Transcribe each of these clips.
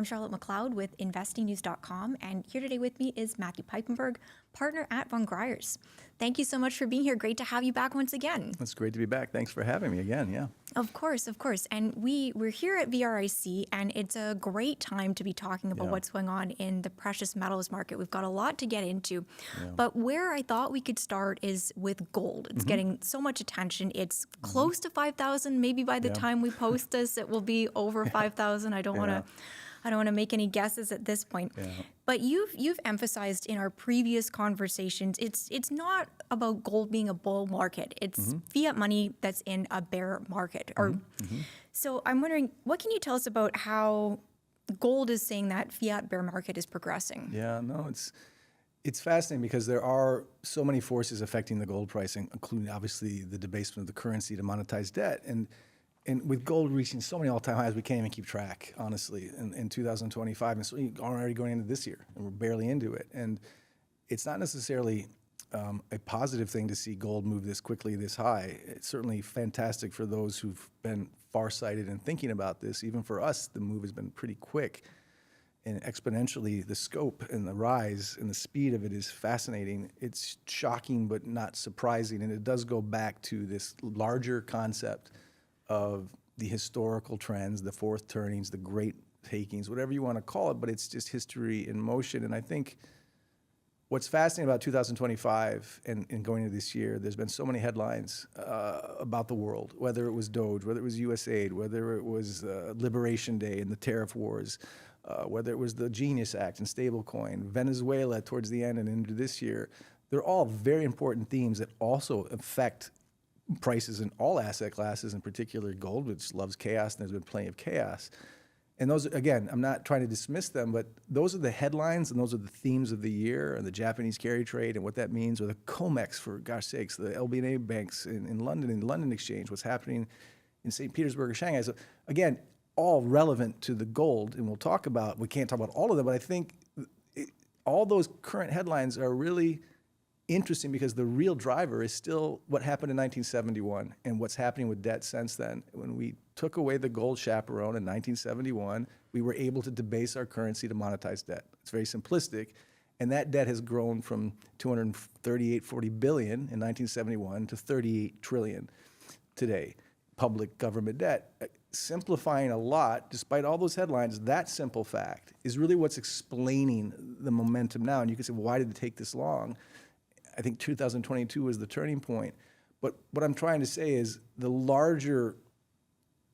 Charlotte McLeod with investingnews.com, and here today with me is Matthew Piepenburg, partner at VON GREYERZ. Thank you so much for being here. Great to have you back once again. It's great to be back. Thanks for having me again. Yeah. Of course, of course. And we're here at VRIC, and it's a great time to be talking about what's going on in the precious metals market. We've got a lot to get into. But where I thought we could start is with gold. It's getting so much attention. It's close to 5,000. Maybe by the time we post this, it will be over 5,000. I don't want to make any guesses at this point. But you've emphasized in our previous conversations, it's not about gold being a bull market. It's fiat money that's in a bear market. So I'm wondering, what can you tell us about how gold is saying that fiat bear market is progressing? Yeah, no, it's fascinating because there are so many forces affecting the gold pricing, including obviously the debasement of the currency to monetize debt. And with gold reaching so many all-time highs, we can't even keep track, honestly, in 2025. And so already going into this year, and we're barely into it. And it's not necessarily a positive thing to see gold move this quickly, this high. It's certainly fantastic for those who've been farsighted in thinking about this. Even for us, the move has been pretty quick. And exponentially, the scope and the rise and the speed of it is fascinating. It's shocking, but not surprising. And it does go back to this larger concept of the historical trends, the fourth turnings, the great takings, whatever you want to call it, but it's just history in motion. And I think what's fascinating about 2025 and going into this year, there's been so many headlines about the world, whether it was Doge, whether it was USAID, whether it was Liberation Day and the tariff wars, whether it was the Genius Act and stablecoin, Venezuela towards the end and into this year. They're all very important themes that also affect prices in all asset classes, in particular gold, which loves chaos, and there's been plenty of chaos. And those, again, I'm not trying to dismiss them, but those are the headlines and those are the themes of the year, and the Japanese carry trade and what that means, or the COMEX, for gosh sakes, the LBNA banks in London, in the London Exchange, what's happening in St. Petersburg or Shanghai. So again, all relevant to the gold, and we can't talk about all of them, but I think all those current headlines are really interesting because the real driver is still what happened in 1971 and what's happening with debt since then. When we took away the gold chaperone in 1971, we were able to debase our currency to monetize debt. It's very simplistic. And that debt has grown from 40 billion in 1971 to 38 trillion today, public government debt. Simplifying a lot, despite all those headlines, that simple fact is really what's explaining the momentum now. And you can say, well, why did it take this long? I think 2022 was the turning point. But what I'm trying to say is the larger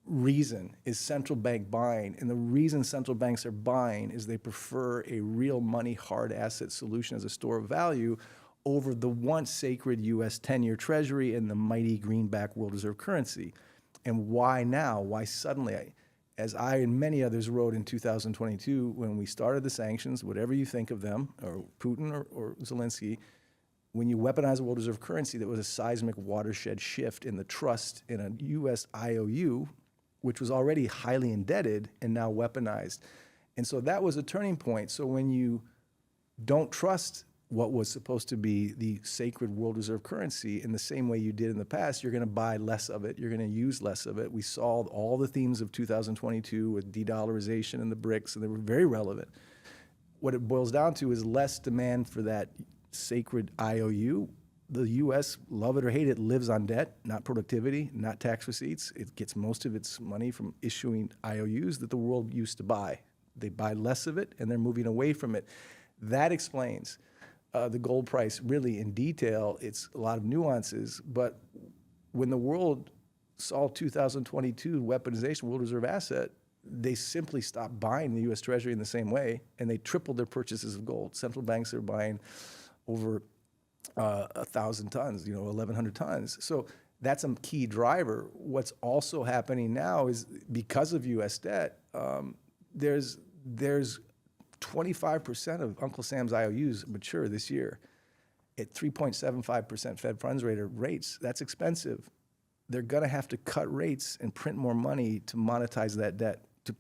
reason is central bank buying. And the reason central banks are buying is they prefer a real money hard asset solution as a store of value over the once sacred US 10-year treasury and the mighty greenback world reserve currency. And why now? Why suddenly? As I and many others wrote in 2022, when we started the sanctions, whatever you think of them, or Putin or Zelensky, when you weaponize a world reserve currency, that was a seismic watershed shift in the trust in a U.S. IOU, which was already highly indebted and now weaponized. And so that was a turning point. So when you don't trust what was supposed to be the sacred world reserve currency in the same way you did in the past, you're going to buy less of it. You're going to use less of it. We saw all the themes of 2022 with de-dollarization and the BRICS, and they were very relevant. What it boils down to is less demand for that sacred IOU. The U.S., love it or hate it, lives on debt, not productivity, not tax receipts. It gets most of its money from issuing IOUs that the world used to buy. They buy less of it, and they're moving away from it. That explains the gold price really in detail. It's a lot of nuances, but when the world saw 2022 weaponization, world reserve asset, they simply stopped buying the U.S. Treasury in the same way, and they tripled their purchases of gold. Central banks are buying over 1,000 tons, 1,100 tons. So that's a key driver. What's also happening now is because of U.S. debt, there's 25% of Uncle Sam's IOUs mature this year at 3.75% Fed funds rate or rates. That's expensive. They're going to have to cut rates and print more money to monetize that debt, to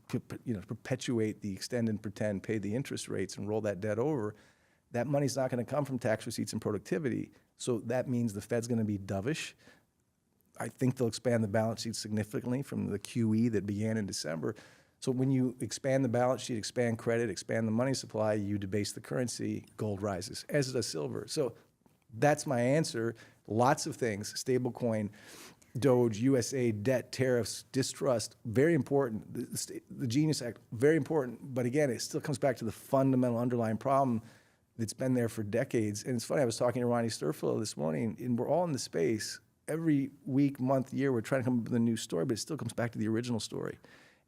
perpetuate the extend and pretend, pay the interest rates and roll that debt over. That money's not going to come from tax receipts and productivity. So that means the Fed's going to be dovish. I think they'll expand the balance sheet significantly from the QE that began in December. So when you expand the balance sheet, expand credit, expand the money supply, you debase the currency, gold rises, as does silver. So that's my answer. Lots of things, stablecoin, Doge, USA, debt, tariffs, distrust, very important. The Genius Act, very important. But again, it still comes back to the fundamental underlying problem that's been there for decades. And it's funny, I was talking to Ronnie Sturflo this morning, and we're all in the space. Every week, month, year, we're trying to come up with a new story, but it still comes back to the original story.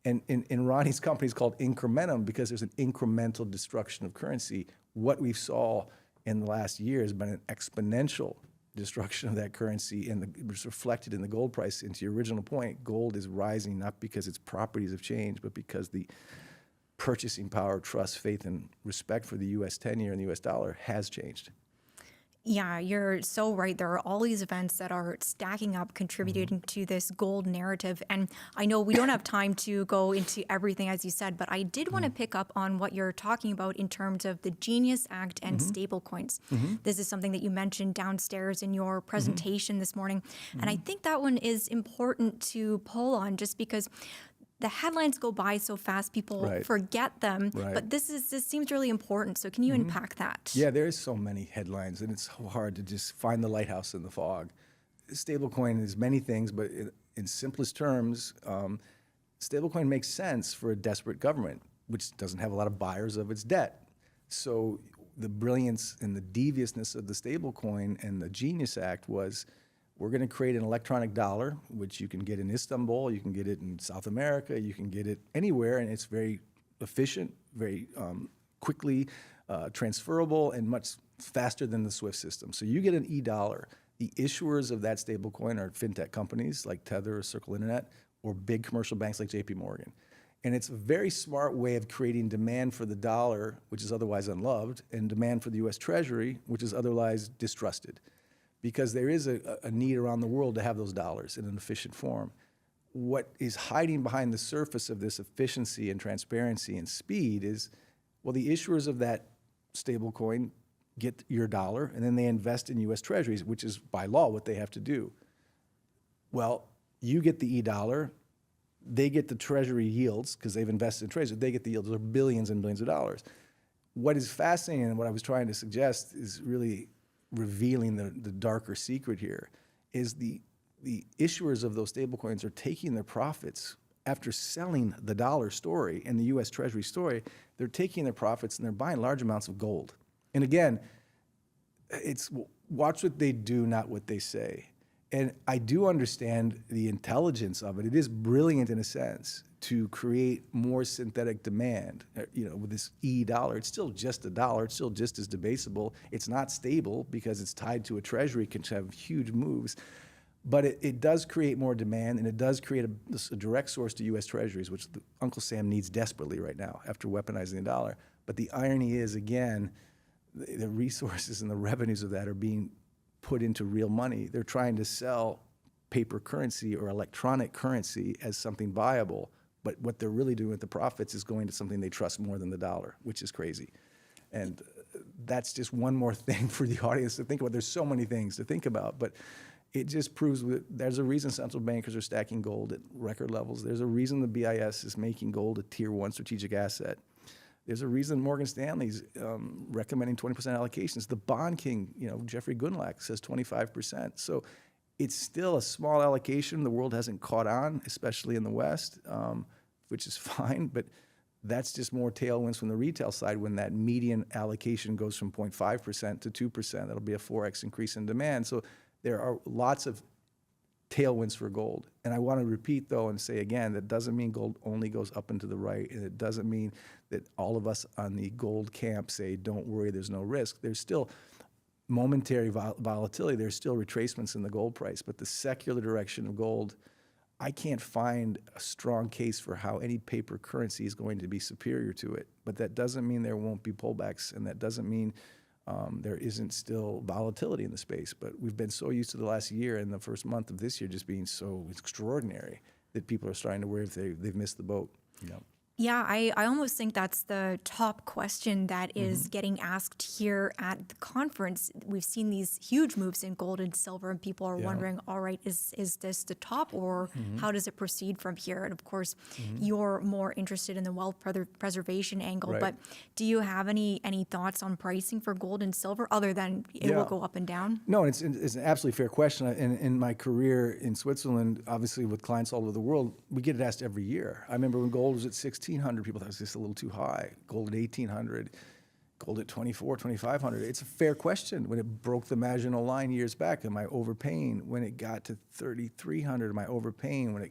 And in Ronnie's company is called Incrementum because there's an incremental destruction of currency. What we saw in the last year has been an exponential destruction of that currency, and it was reflected in the gold price. And to your original point, gold is rising not because its properties have changed, but because the purchasing power, trust, faith, and respect for the U.S. 10-year and the U.S. dollar has changed. Yeah, you're so right. There are all these events that are stacking up, contributing to this gold narrative. And I know we don't have time to go into everything, as you said, but I did want to pick up on what you're talking about in terms of the Genius Act and stablecoins. This is something that you mentioned downstairs in your presentation this morning. And I think that one is important to pull on just because the headlines go by so fast, people forget them. But this seems really important. So can you unpack that? Yeah, there's so many headlines, and it's so hard to just find the lighthouse in the fog. Stablecoin is many things, but in simplest terms, stablecoin makes sense for a desperate government, which doesn't have a lot of buyers of its debt. So the brilliance and the deviousness of the stablecoin and the Genius Act was, we're going to create an electronic dollar, which you can get in Istanbul, you can get it in South America, you can get it anywhere, and it's very efficient, very quickly transferable, and much faster than the SWIFT system. So you get an e-dollar. The issuers of that stablecoin are fintech companies like Tether or Circle Internet, or big commercial banks like JP Morgan. And it's a very smart way of creating demand for the dollar, which is otherwise unloved, and demand for the U.S. Treasury, which is otherwise distrusted. Because there is a need around the world to have those dollars in an efficient form. What is hiding behind the surface of this efficiency and transparency and speed is, well, the issuers of that stablecoin get your dollar, and then they invest in U.S. Treasuries, which is by law what they have to do. Well, you get the e-dollar, they get the Treasury yields because they've invested in Treasury. They get the yields, those are billions and billions of dollars. What is fascinating, and what I was trying to suggest, is really revealing the darker secret here, is the issuers of those stablecoins are taking their profits after selling the dollar story and the U.S. Treasury story. They're taking their profits and they're buying large amounts of gold. And again, it's watch what they do, not what they say. And I do understand the intelligence of it. It is brilliant in a sense to create more synthetic demand. With this e-dollar, it's still just a dollar. It's still just as debasable. It's not stable because it's tied to a treasury, can have huge moves. But it does create more demand, and it does create a direct source to U.S. Treasuries, which Uncle Sam needs desperately right now after weaponizing the dollar. But the irony is, again, the resources and the revenues of that are being put into real money. They're trying to sell paper currency or electronic currency as something viable. But what they're really doing with the profits is going to something they trust more than the dollar, which is crazy. And that's just one more thing for the audience to think about. There's so many things to think about, but it just proves there's a reason central bankers are stacking gold at record levels. There's a reason the BIS is making gold a tier 1 strategic asset. There's a reason Morgan Stanley's recommending 20% allocations. The bond king, Jeffrey Gundlach, says 25%. So it's still a small allocation. The world hasn't caught on, especially in the West, which is fine. But that's just more tailwinds from the retail side when that median allocation goes from 0.5% to 2%. That'll be a 4x increase in demand. So there are lots of tailwinds for gold. And I want to repeat, though, and say again, that doesn't mean gold only goes up and to the right. And it doesn't mean that all of us on the gold camp say, don't worry, there's no risk. There's still momentary volatility. There's still retracements in the gold price. But the secular direction of gold, I can't find a strong case for how any paper currency is going to be superior to it. But that doesn't mean there won't be pullbacks, and that doesn't mean there isn't still volatility in the space. But we've been so used to the last year and the first month of this year just being so extraordinary that people are starting to worry if they've missed the boat. Yeah, I almost think that's the top question that is getting asked here at the conference. We've seen these huge moves in gold and silver, and people are Yeah. wondering, all right, is this the top, or how does it proceed from here? And of course, Mm-hmm. you're more interested in the wealth preservation angle, Right. but do you have any thoughts on pricing for gold and silver other than it will Yeah. go up and down? No, it's an absolutely fair question. In my career in Switzerland, obviously with clients all over the world, we get it asked every year. I remember when gold was at 1,600, people thought it was just a little too high. Gold at 1,800, gold at 24, 2,500. It's a fair question. When it broke the marginal line years back, am I overpaying? When it got to 3,300, am I overpaying?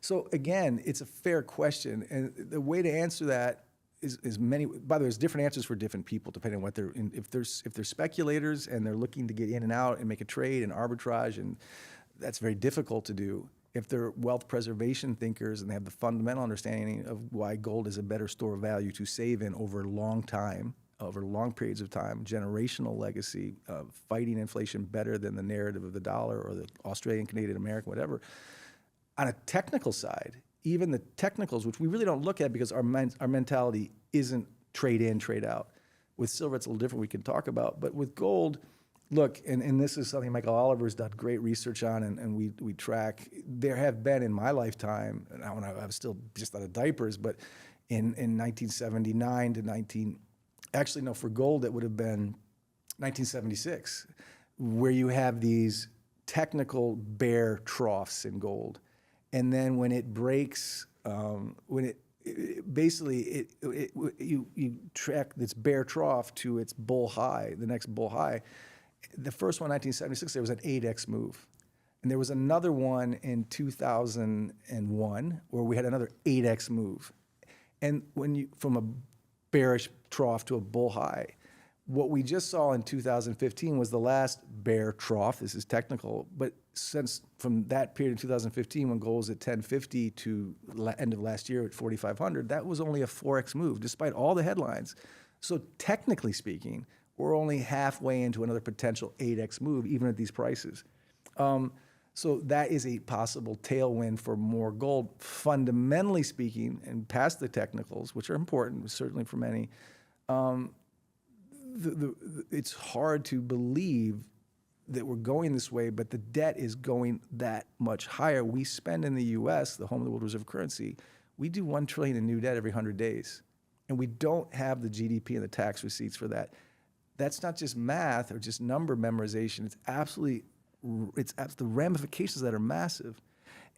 So again, it's a fair question. And the way to answer that is many. By the way, there's different answers for different people depending on what they're in. If they're speculators and they're looking to get in and out and make a trade and arbitrage, and that's very difficult to do. If they're wealth preservation thinkers and they have the fundamental understanding of why gold is a better store of value to save in over a long time, over long periods of time, generational legacy, fighting inflation better than the narrative of the dollar or the Australian, Canadian, American, whatever. On a technical side, even the technicals, which we really don't look at because our mentality isn't trade in, trade out. With silver, it's a little different we can talk about. But with gold, look, and this is something Michael Oliver's done great research on, and we track. There have been in my lifetime, and when I was still just out of diapers, but in 1979 to actually no, for gold it would have been 1976, where you have these technical bear troughs in gold. And then when it breaks, you track this bear trough to its bull high, the next bull high. The first one, 1976, there was an 8x move. And there was another one in 2001 where we had another 8x move. And from a bearish trough to a bull high, what we just saw in 2015 was the last bear trough. This is technical, but since from that period in 2015 when gold was at 1050 to end of last year at 4,500, that was only a 4x move, despite all the headlines. So technically speaking, we're only halfway into another potential 8x move, even at these prices. So that is a possible tailwind for more gold. Fundamentally speaking, and past the technicals, which are important, certainly for many, it's hard to believe that we're going this way, but the debt is going that much higher. We spend in the U.S., the home of the world reserve currency, we do $1 trillion in new debt every 100 days. And we don't have the GDP and the tax receipts for that. That's not just math or just number memorization. It's the ramifications that are massive.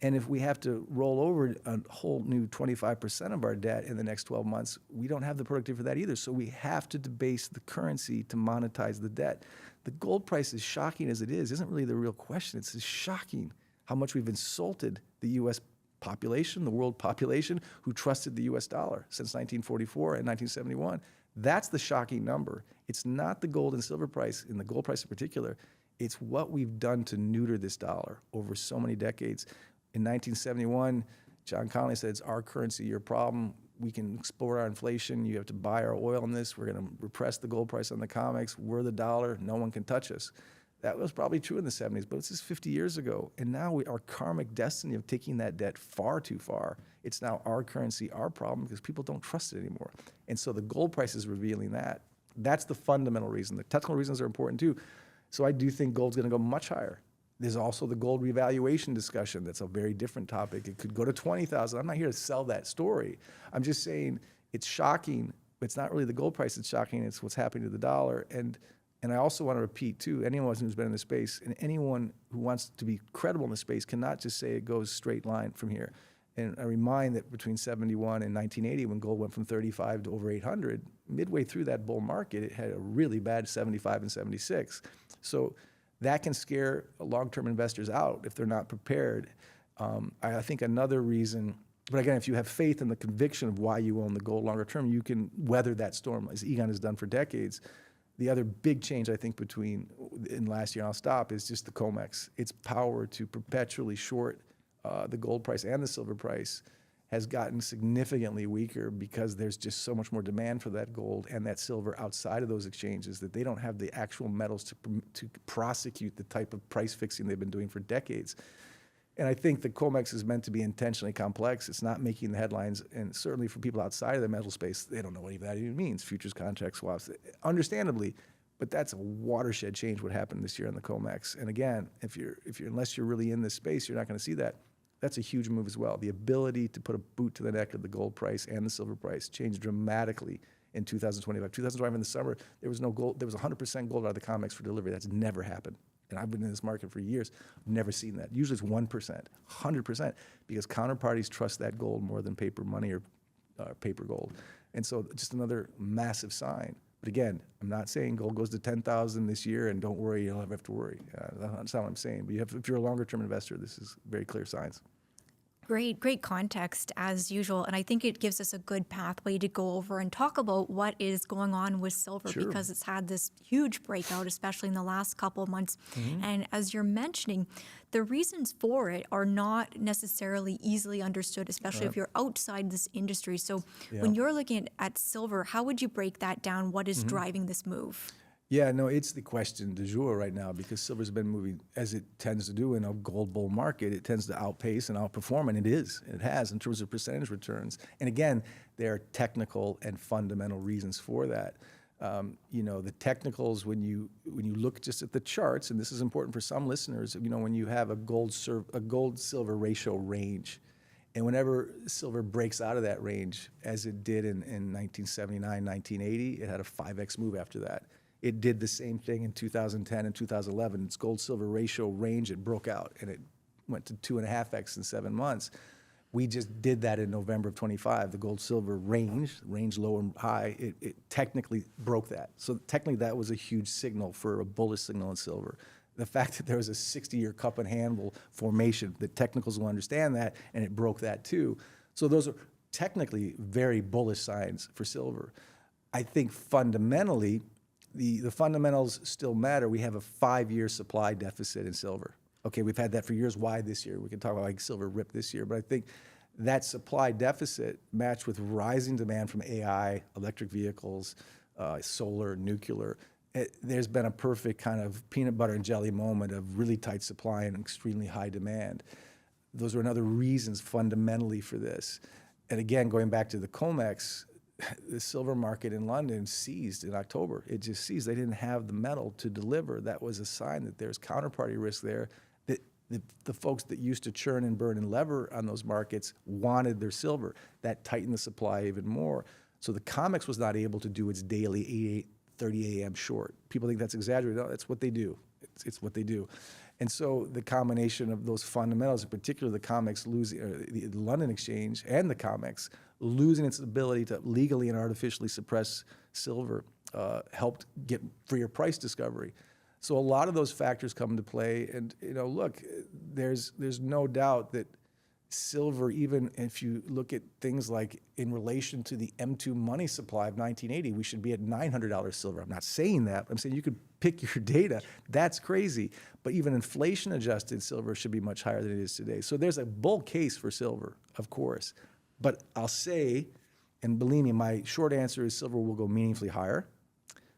And if we have to roll over a whole new 25% of our debt in the next 12 months, we don't have the productivity for that either. So we have to debase the currency to monetize the debt. The gold price, as shocking as it is, isn't really the real question. It's just shocking how much we've insulted the U.S. population, the world population, who trusted the U.S. dollar since 1944 and 1971. That's the shocking number. It's not the gold and silver price, and the gold price in particular. It's what we've done to neuter this dollar over so many decades. In 1971, John Connolly said, it's our currency, your problem. We can export our inflation. You have to buy our oil in this. We're going to repress the gold price on the COMEX. We're the dollar. No one can touch us. That was probably true in the 70s, but it's just 50 years ago. And now our karmic destiny of taking that debt far too far, it's now our currency, our problem, because people don't trust it anymore. And so the gold price is revealing that. That's the fundamental reason. The technical reasons are important too. So I do think gold's going to go much higher. There's also the gold revaluation discussion. That's a very different topic. It could go to 20,000. I'm not here to sell that story. I'm just saying it's shocking. It's not really the gold price that's shocking. It's what's happening to the dollar. And I also want to repeat, too, anyone who's been in the space and anyone who wants to be credible in the space cannot just say it goes straight line from here. And I remind that between 71 and 1980, when gold went from 35 to over 800, midway through that bull market, it had a really bad 75 and 76. So that can scare long-term investors out if they're not prepared. I think another reason, but again, if you have faith in the conviction of why you own the gold longer term, you can weather that storm, as Egon has done for decades. The other big change, I think, in last year, and I'll stop, is just the COMEX. Its power to perpetually short the gold price and the silver price has gotten significantly weaker because there's just so much more demand for that gold and that silver outside of those exchanges that they don't have the actual metals to prosecute the type of price fixing they've been doing for decades. And I think the COMEX is meant to be intentionally complex. It's not making the headlines, and certainly for people outside of the metal space, they don't know what that even means. Futures contract swaps, understandably, but that's a watershed change what happened this year on the COMEX. And again, unless you're really in this space, you're not going to see that. That's a huge move as well. The ability to put a boot to the neck of the gold price and the silver price changed dramatically in 2025. 2025 in the summer, there was no gold. There was 100% gold out of the COMEX for delivery. That's never happened. And I've been in this market for years, never seen that. Usually it's 1%, 100%, because counterparties trust that gold more than paper money or paper gold. And so just another massive sign. But again, I'm not saying gold goes to 10,000 this year and don't worry, you'll never have to worry. That's not what I'm saying. But if you're a longer term investor, this is very clear signs. Great context as usual. And I think it gives us a good pathway to go over and talk about what is going on with silver, Sure. because it's had this huge breakout, especially in the last couple of months. And as you're mentioning, the reasons for it are not necessarily easily understood, especially if you're outside this industry. So when you're looking at silver, how would you break that down? What is driving this move? Yeah, no, it's the question du jour right now, because silver's been moving as it tends to do in a gold bull market. It tends to outpace and outperform, and it has in terms of percentage returns. And again, there are technical and fundamental reasons for that. The technicals, when you look just at the charts, and this is important for some listeners, when you have a gold silver ratio range, and whenever silver breaks out of that range, as it did in 1979, 1980, it had a 5x move after that. It did the same thing in 2010 and 2011. Its gold-silver ratio range, it broke out, and it went to 2.5x in 7 months. We just did that in November of 25. The gold-silver range low and high, it technically broke that. So technically that was a huge signal for a bullish signal in silver. The fact that there was a 60-year cup and handle formation, the technicals will understand that, and it broke that too. So those are technically very bullish signs for silver. I think fundamentally, the fundamentals still matter. We have a 5-year supply deficit in silver. Okay, we've had that for years. Why this year? We can talk about like silver rip this year, but I think that supply deficit matched with rising demand from AI, electric vehicles, solar, nuclear. There's been a perfect kind of peanut butter and jelly moment of really tight supply and extremely high demand. Those are another reasons fundamentally for this. And again, going back to the COMEX, the silver market in London seized in October. It just seized. They didn't have the metal to deliver. That was a sign that there's counterparty risk there, that the folks that used to churn and burn and lever on those markets wanted their silver. That tightened the supply even more. So the COMEX was not able to do its daily 8:30 a.m. short. People think that's exaggerated. No, that's what they do. It's what they do. And so the combination of those fundamentals, in particular the COMEX losing, the London Exchange and the COMEX losing its ability to legally and artificially suppress silver, helped get freer price discovery. So a lot of those factors come into play. And look, there's no doubt that silver, even if you look at things like in relation to the M2 money supply of 1980, we should be at $900 silver. I'm not saying that. I'm saying you could pick your data. That's crazy. But even inflation adjusted silver should be much higher than it is today. So there's a bull case for silver, of course. But I'll say, and believe me, my short answer is silver will go meaningfully higher.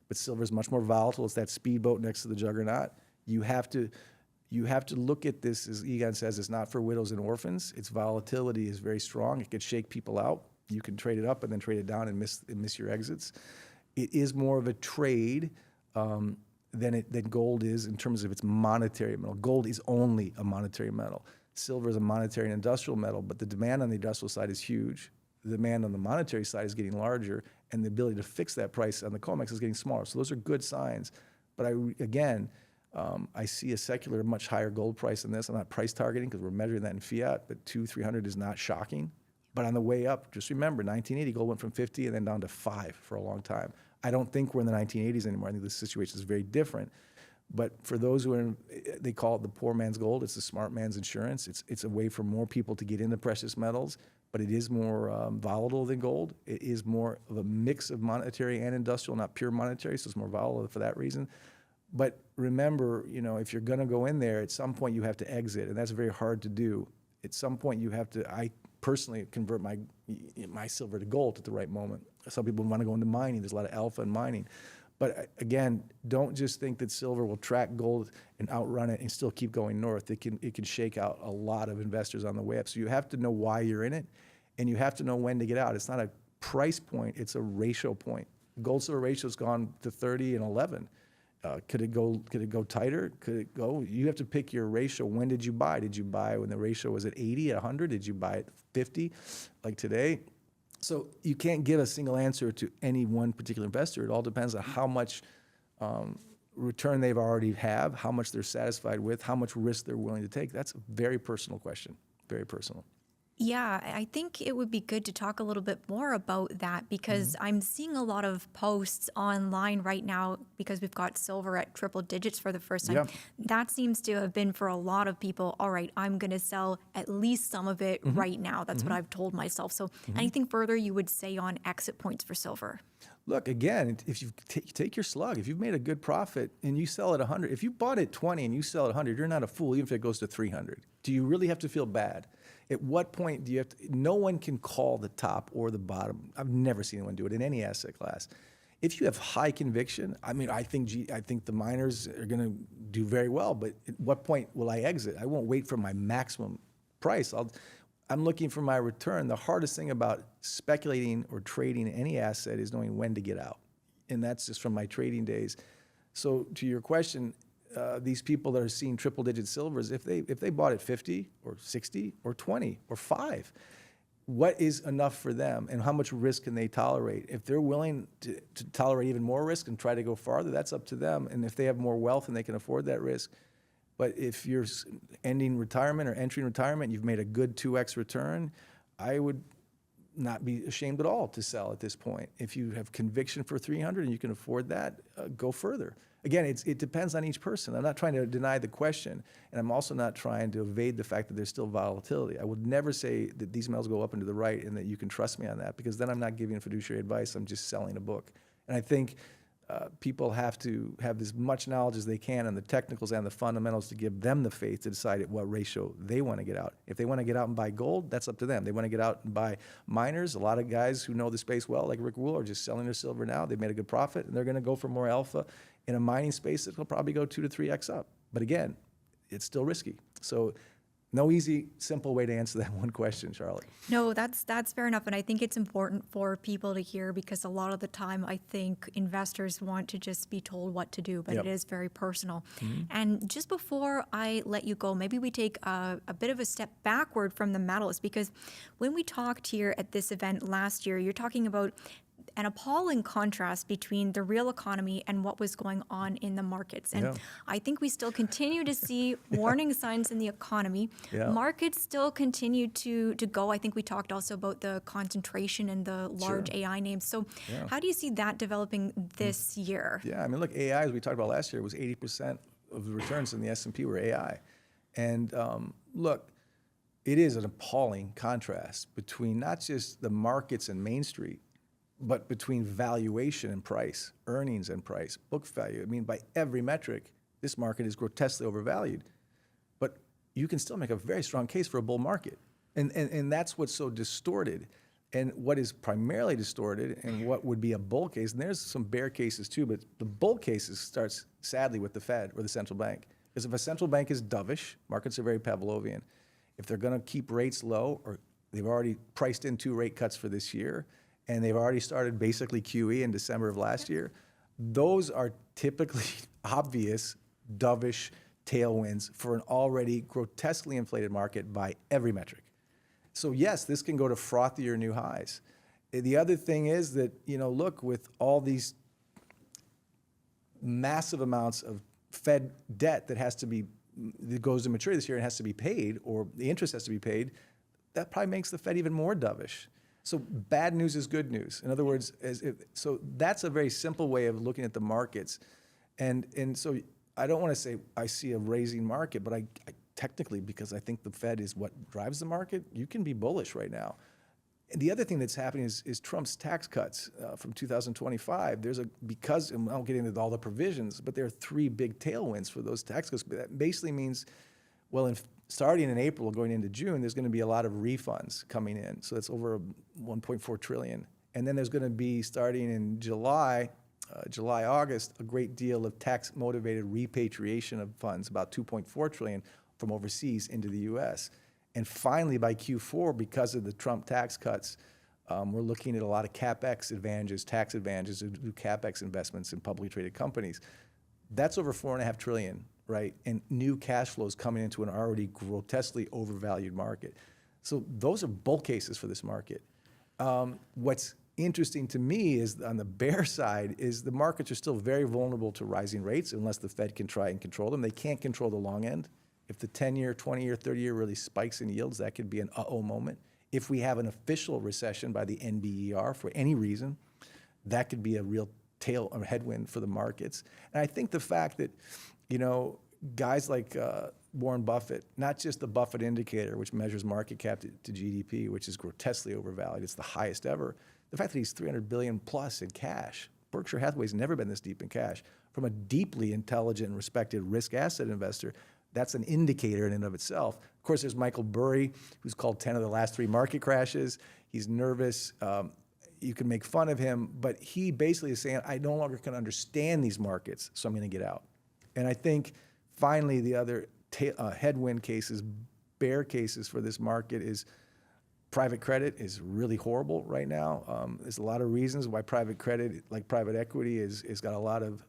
But silver is much more volatile. It's that speedboat next to the juggernaut. You have to look at this, as Egon says, it's not for widows and orphans. Its volatility is very strong. It could shake people out. You can trade it up and then trade it down and miss your exits. It is more of a trade than gold is in terms of its monetary metal. Gold is only a monetary metal. Silver is a monetary and industrial metal, but the demand on the industrial side is huge. The demand on the monetary side is getting larger, and the ability to fix that price on the COMEX is getting smaller. So those are good signs. But I see a secular much higher gold price than this. I'm not price targeting because we're measuring that in fiat, but 200-300 is not shocking. But on the way up, just remember, 1980, gold went from 50 and then down to 5 for a long time. I don't think we're in the 1980s anymore. I think the situation is very different. But for those who are, they call it the poor man's gold. It's the smart man's insurance. It's a way for more people to get into precious metals, but it is more volatile than gold. It is more of a mix of monetary and industrial, not pure monetary, so it's more volatile for that reason. But remember, if you're going to go in there, at some point you have to exit, and that's very hard to do. At some point you have to, I personally convert my silver to gold at the right moment. Some people want to go into mining. There's a lot of alpha in mining. Again, don't just think that silver will track gold and outrun it and still keep going north. It can shake out a lot of investors on the way up. So you have to know why you're in it, and you have to know when to get out. It's not a price point, it's a ratio point. Gold silver ratio's gone to 30 and 11. Could it go tighter? Could it go? You have to pick your ratio. When did you buy? Did you buy when the ratio was at 80, at 100? Did you buy at 50, like today? So you can't give a single answer to any one particular investor. It all depends on how much return they've already have, how much they're satisfied with, how much risk they're willing to take. That's a very personal question, very personal. Yeah, I think it would be good to talk a little bit more about that because I'm seeing a lot of posts online right now because we've got silver at triple digits for the first time. Yeah. That seems to have been for a lot of people, all right, I'm going to sell at least some of it right now. That's what I've told myself. So anything further you would say on exit points for silver? Look, again, if you take your slug, if you've made a good profit and you sell at 100, if you bought at 20 and you sell at 100, you're not a fool, even if it goes to 300. Do you really have to feel bad? At what point do you have to? No one can call the top or the bottom. I've never seen anyone do it in any asset class. If you have high conviction, I mean, I think the miners are going to do very well, but at what point will I exit? I won't wait for my maximum price. I'm looking for my return. The hardest thing about speculating or trading any asset is knowing when to get out. And that's just from my trading days. So to your question, these people that are seeing triple digit silvers, if they bought at 50 or 60 or 20 or 5, what is enough for them and how much risk can they tolerate? If they're willing to tolerate even more risk and try to go farther, that's up to them. And if they have more wealth and they can afford that risk. But if you're ending retirement or entering retirement, you've made a good 2x return, I would not be ashamed at all to sell at this point. If you have conviction for 300 and you can afford that, go further. Again, it depends on each person. I'm not trying to deny the question, and I'm also not trying to evade the fact that there's still volatility. I would never say that these metals go up and to the right and that you can trust me on that, because then I'm not giving fiduciary advice. I'm just selling a book. And I think people have to have as much knowledge as they can on the technicals and the fundamentals to give them the faith to decide at what ratio they want to get out. If they want to get out and buy gold, that's up to them. They want to get out and buy miners. A lot of guys who know the space well, like Rick Rule, are just selling their silver now. They've made a good profit, and they're going to go for more alpha in a mining space that will probably go 2 to 3x up. But again, it's still risky. So no easy, simple way to answer that one question, Charlotte. No, that's fair enough. And I think it's important for people to hear, because a lot of the time I think investors want to just be told what to do, but it is very personal. And just before I let you go, maybe we take a bit of a step backward from the metals, because when we talked here at this event last year, you're talking about an appalling contrast between the real economy and what was going on in the markets. And I think we still continue to see warning signs in the economy. Markets still continue to go. I think we talked also about the concentration in the large AI names. So how do you see that developing this year? Yeah, I mean, look, AI, as we talked about last year, was 80% of the returns in the S&P were AI. And look, it is an appalling contrast between not just the markets and Main Street, but between valuation and price, earnings and price, book value. I mean, by every metric, this market is grotesquely overvalued. But you can still make a very strong case for a bull market. And that's what's so distorted. And what is primarily distorted and what would be a bull case, and there's some bear cases too, but the bull cases starts sadly with the Fed or the central bank. Because if a central bank is dovish, markets are very Pavlovian. If they're gonna keep rates low, or they've already priced in 2 rate cuts for this year, and they've already started basically QE in December of last year, those are typically obvious dovish tailwinds for an already grotesquely inflated market by every metric. So yes, this can go to frothier new highs. The other thing is that, look, with all these massive amounts of Fed debt that goes to maturity this year and has to be paid, or the interest has to be paid, that probably makes the Fed even more dovish. So bad news is good news. In other words, so that's a very simple way of looking at the markets. And so I don't want to say I see a raising market, but I technically, because I think the Fed is what drives the market, you can be bullish right now. And the other thing that's happening is Trump's tax cuts from 2025. Because, and I won't get into all the provisions, but there are 3 big tailwinds for those tax cuts. That basically means, well, starting in April, going into June, there's going to be a lot of refunds coming in. So that's over 1.4 trillion. And then there's going to be, starting in July, July, August, a great deal of tax-motivated repatriation of funds, about 2.4 trillion from overseas into the U.S. And finally, by Q4, because of the Trump tax cuts, we're looking at a lot of CapEx advantages, tax advantages to do CapEx investments in publicly traded companies. That's over 4.5 trillion, right? And new cash flows coming into an already grotesquely overvalued market. So those are bull cases for this market. What's interesting to me is on the bear side is the markets are still very vulnerable to rising rates unless the Fed can try and control them. They can't control the long end. If the 10-year, 20-year, 30-year really spikes in yields, that could be an uh-oh moment. If we have an official recession by the NBER for any reason, that could be a real tail or headwind for the markets. And I think the fact that, guys like Warren Buffett, not just the Buffett indicator, which measures market cap to GDP, which is grotesquely overvalued, it's the highest ever. The fact that he's 300 billion plus in cash, Berkshire Hathaway's never been this deep in cash. From a deeply intelligent and respected risk asset investor, that's an indicator in and of itself. Of course, there's Michael Burry, who's called 10 of the last 3 market crashes. He's nervous. You can make fun of him, but he basically is saying, I no longer can understand these markets, so I'm going to get out. And I think finally the other headwind cases, bear cases for this market is private credit is really horrible right now. There's a lot of reasons why private credit, like private equity, is got a lot of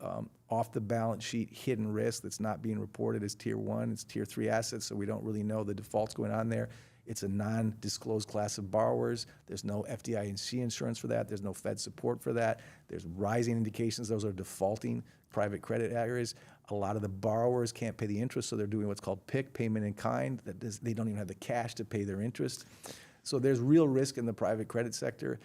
off the balance sheet hidden risk that's not being reported as tier 1. It's tier 3 assets, so we don't really know the defaults going on there. It's a non-disclosed class of borrowers. There's no FDIC insurance for that. There's no Fed support for that. There's rising indications those are defaulting private credit areas. A lot of the borrowers can't pay the interest, so they're doing what's called PIK, payment in kind. They don't even have the cash to pay their interest. So there's real risk in the private credit sector.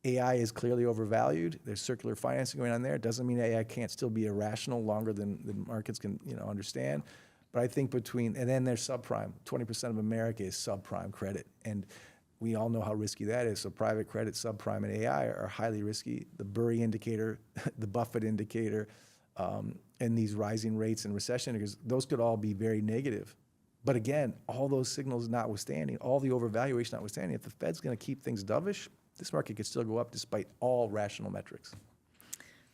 AI is clearly overvalued. There's circular financing going on there. It doesn't mean AI can't still be irrational longer than markets can understand. But I think and then there's subprime. 20% of America is subprime credit. And we all know how risky that is. So private credit, subprime, and AI are highly risky. The Burry indicator, the Buffett indicator, and these rising rates and recession indicators, those could all be very negative. But again, all those signals notwithstanding, all the overvaluation notwithstanding, if the Fed's going to keep things dovish, this market could still go up despite all rational metrics.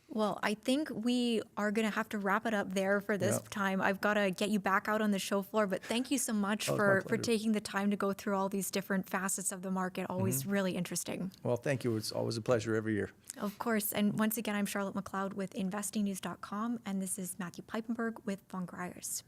Well, I think we are going to have to wrap it up there for this time. I've got to get you back out on the show floor, but thank you so much for taking the time to go through all these different facets of the market. Always really interesting. Well, thank you. It's always a pleasure every year. Of course. And once again, I'm Charlotte McLeod with investingnews.com, and this is Matthew Piepenburg with VON GREYERZ.